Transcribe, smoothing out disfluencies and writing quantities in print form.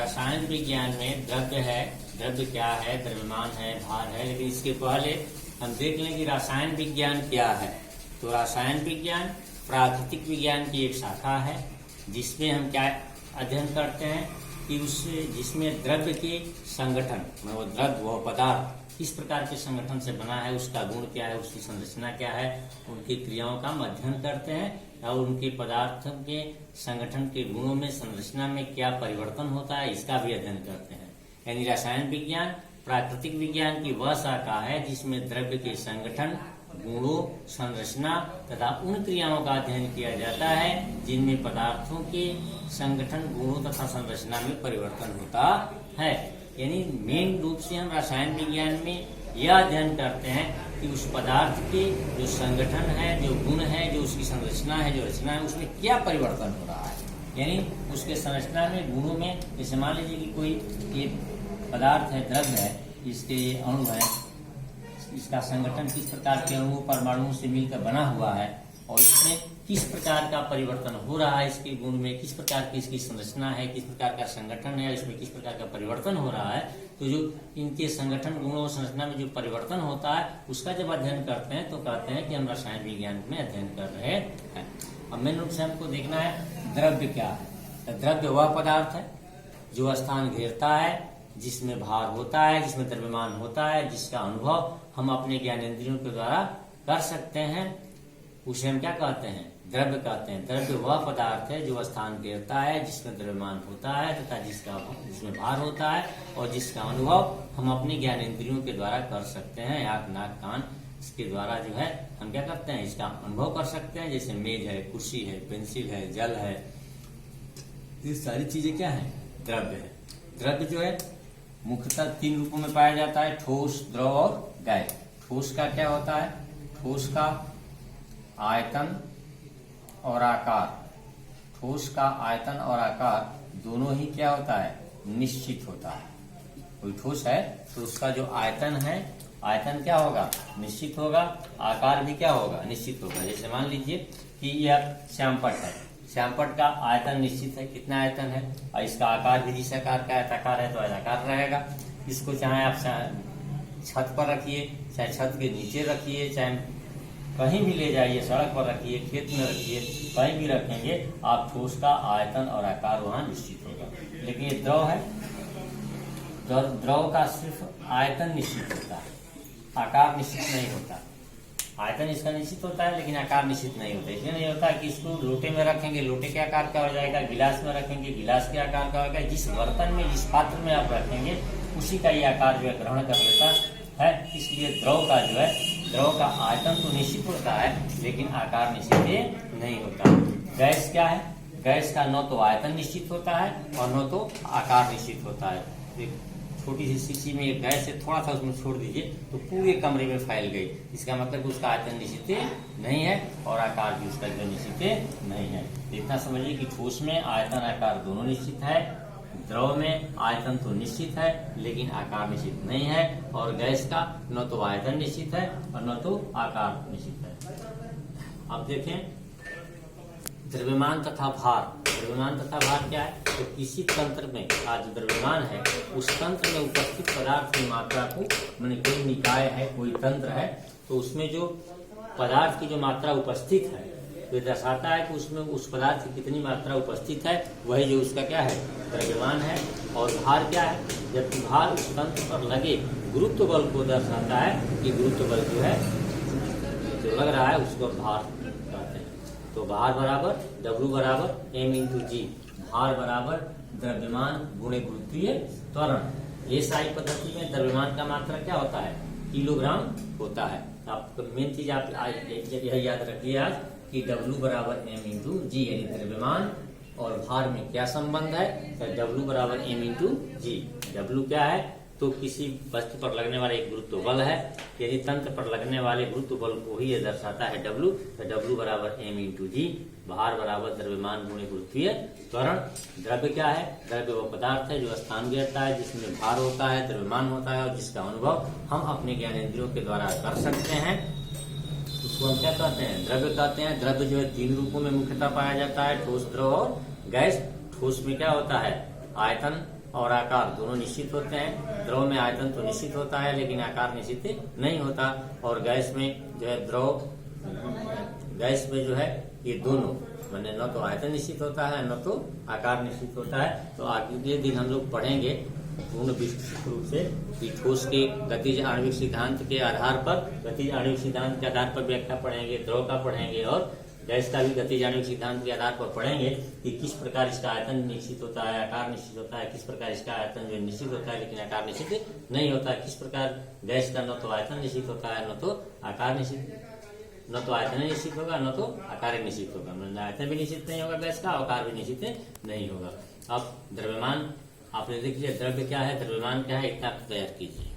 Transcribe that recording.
रसायन विज्ञान में द्रव्य है, द्रव्य क्या है, द्रव्यमान है, भार है, लेकिन इसके पहले हम देख लें कि रसायन विज्ञान क्या है। तो रसायन विज्ञान प्राकृतिक विज्ञान की एक शाखा है जिसमें हम क्या अध्ययन करते हैं कि उससे जिसमें द्रव्य के संगठन, वो द्रव्य वो पदार्थ किस प्रकार के संगठन से बना है, उसका गुण क्या है, उसकी संरचना क्या है, उनकी क्रियाओं का हम अध्ययन करते हैं और उनके पदार्थों के संगठन के गुणों में, संरचना में क्या परिवर्तन होता है, इसका भी अध्ययन करते हैं। यानी रसायन विज्ञान प्राकृतिक विज्ञान की वह शाखा है जिसमें द्रव्य के संगठन, गुणों, संरचना तथा उन क्रियाओं का अध्ययन किया जाता है जिनमें पदार्थों के संगठन, गुणों तथा संरचना में परिवर्तन होता है। यानी मेन रूप से हम रसायन विज्ञान में यह अध्ययन करते हैं कि उस पदार्थ के जो संगठन है, जो गुण है, जो उसकी संरचना है, जो रचना है, उसमें क्या परिवर्तन हो रहा है। यानी उसके संरचना में, गुणों में, जैसे मान लीजिए कि कोई ये पदार्थ है, द्रव्य है, इसके ये अणु है, इसका संगठन किस प्रकार के अणुओं, परमाणुओं से मिलकर बना हुआ है और इसमें किस प्रकार का परिवर्तन हो रहा है, इसके गुण में किस प्रकार की इसकी संरचना है, किस प्रकार का संगठन है, इसमें किस प्रकार का परिवर्तन हो रहा है। तो जो इनके संगठन, गुणों और संरचना में जो परिवर्तन होता है उसका जब अध्ययन करते हैं तो कहते हैं कि हम रसायन विज्ञान में अध्ययन कर रहे हैं। अब मेन रूप से हमको देखना है द्रव्य क्या है। द्रव्य वह पदार्थ है जो स्थान घेरता है, जिसमें भार होता है, जिसमें द्रव्यमान होता है, जिसका अनुभव हम अपने ज्ञानेंद्रियों के द्वारा कर सकते हैं, उसे हम क्या कहते हैं, द्रव्य कहते हैं। द्रव्य वह पदार्थ है जो स्थान घेरता है, जिसमें द्रव्यमान होता है तथा जिसमें भार होता है और जिसका अनुभव हम अपने ज्ञानेंद्रियों के द्वारा कर सकते हैं। आँख, नाक, कान, इसके द्वारा जो है हम क्या करते हैं, इसका अनुभव कर सकते हैं। जैसे मेज है, कुर्सी है, पेंसिल है, जल है, ये सारी चीजें क्या है, द्रव्य है। द्रव्य जो है मुख्यतः 3 रूपों में पाया जाता है, ठोस, द्रव और गैस। ठोस का क्या होता है, ठोस का आयतन और आकार, ठोस का आयतन और आकार दोनों ही क्या होता है, निश्चित होता है। कोई ठोस है तो उसका जो आयतन है, आयतन क्या होगा, निश्चित होगा, आकार भी क्या होगा, निश्चित होगा। जैसे मान लीजिए कि यह श्यामपट्ट है, श्यामपट्ट का आयतन निश्चित है, कितना आयतन है, और इसका आकार भी जिस आकार का आयताकार है तो आयताकार रहेगा। इसको चाहे आप छत पर रखिए, चाहे छत के नीचे रखिए, चाहे कहीं भी ले जाइए, सड़क पर रखिए, खेत में रखिए, कहीं भी रखेंगे आप, ठोस का आयतन और आकार वहां निश्चित होगा। लेकिन ये द्रव है, द्रव का सिर्फ आयतन निश्चित होता है, आकार निश्चित नहीं होता। आयतन इसका निश्चित होता है लेकिन आकार निश्चित नहीं होता। इसलिए नहीं होता कि इसको लोटे में रखेंगे, लोटे के आकार का हो जाएगा, गिलास में रखेंगे, गिलास के आकार का होगा। जिस बर्तन में, जिस पात्र में आप रखेंगे उसी का ये आकार जो है ग्रहण कर लेता है। इसलिए द्रव का जो है, द्रव का आयतन तो निश्चित होता है लेकिन आकार निश्चित नहीं होता। गैस क्या है, गैस का न तो आयतन निश्चित होता है और न तो आकार निश्चित होता है। छोटी सी शीशी में एक गैस है, थोड़ा सा उसमें छोड़ दीजिए तो पूरे कमरे में फैल गई। इसका मतलब उसका आयतन निश्चित नहीं है और आकार भी उसका जो निश्चित नहीं है। इतना समझिए कि ठोस में आयतन, आकार दोनों निश्चित है, द्रव में आयतन तो निश्चित है लेकिन आकार निश्चित नहीं है, और गैस का न तो आयतन निश्चित है और न तो आकार निश्चित है। अब देखें द्रव्यमान तथा भार। द्रव्यमान तथा भार क्या है, तो किसी तंत्र में आज द्रव्यमान है उस तंत्र में उपस्थित पदार्थ की मात्रा को, मैंने कोई निकाय है, कोई तंत्र है, तो उसमें जो पदार्थ की जो मात्रा उपस्थित है तो दर्शाता है कि उसमें उस पदार्थ की कितनी मात्रा उपस्थित है, वही जो उसका क्या है, द्रव्यमान है। और भार क्या है, जबकि भार उस तंत्र पर लगे गुरुत्व बल को दर्शाता है कि गुरुत्व बल जो है जो लग रहा है उसको भार कहते हैं। तो भार बराबर W बराबर m×g, भार बराबर द्रव्यमान गुणे गुरुत्वीय त्वरण। एसआई पद्धति में द्रव्यमान का मात्रा क्या होता है, किलोग्राम होता है। आप मेन चीज आप यह याद रखिए आज कि W बराबर m×g, यानी द्रव्यमान और भार में क्या संबंध है, तो W बराबर m×g। W क्या है, तो किसी वस्तु पर लगने वाला एक गुरुत्व बल है, यदि तंत्र पर लगने वाले गुरुत्व बल को ही यह दर्शाता है W, तो W बराबर m×g, भार बराबर द्रव्यमान गुणे गुरुत्वीय त्वरण। द्रव्य क्या है, द्रव्य वो पदार्थ है जो स्थान घेरता है, जिसमें भार होता है, द्रव्यमान होता है और जिसका अनुभव हम अपने ज्ञानेंद्रियों के द्वारा कर सकते हैं। उसको हम क्या कहते हैं, द्रव्य कहते हैं। द्रव्य जो है 3 रूपों में मुख्यतः पाया जाता है, ठोस, द्रव और गैस। ठोस में क्या होता है, आयतन और आकार दोनों निश्चित होते हैं। द्रव में आयतन तो निश्चित होता है लेकिन आकार निश्चित नहीं होता। और गैस में जो है गैस में जो है ये दोनों मैंने न तो आयतन निश्चित होता है न तो आकार निश्चित होता है। तो अगले दिन हम लोग पढ़ेंगे पूर्ण विस्तृत रूप से कि ठोस के गतिज आणविक सिद्धांत के आधार पर, गतिज आणविक सिद्धांत के आधार पर व्याख्या पढ़ेंगे, द्रव का पढ़ेंगे और गैस का भी गतिज आणविक सिद्धांत के आधार पर पढ़ेंगे कि किस प्रकार इसका आयतन निश्चित होता है, आकार निश्चित होता है, किस प्रकार इसका आयतन जो निश्चित होता है लेकिन आकार निश्चित नहीं होता है, किस प्रकार गैस का न तो आयतन निश्चित होता है न तो आकार निश्चित, न तो आयतन निश्चित होगा न तो आकार निश्चित होगा। मतलब आयतन भी निश्चित नहीं होगा गैस का, आकार भी निश्चित नहीं होगा। अब द्रव्यमान आपने देख लिया, द्रव्य क्या है, द्रव्यमान क्या है, इतना तैयार कीजिए।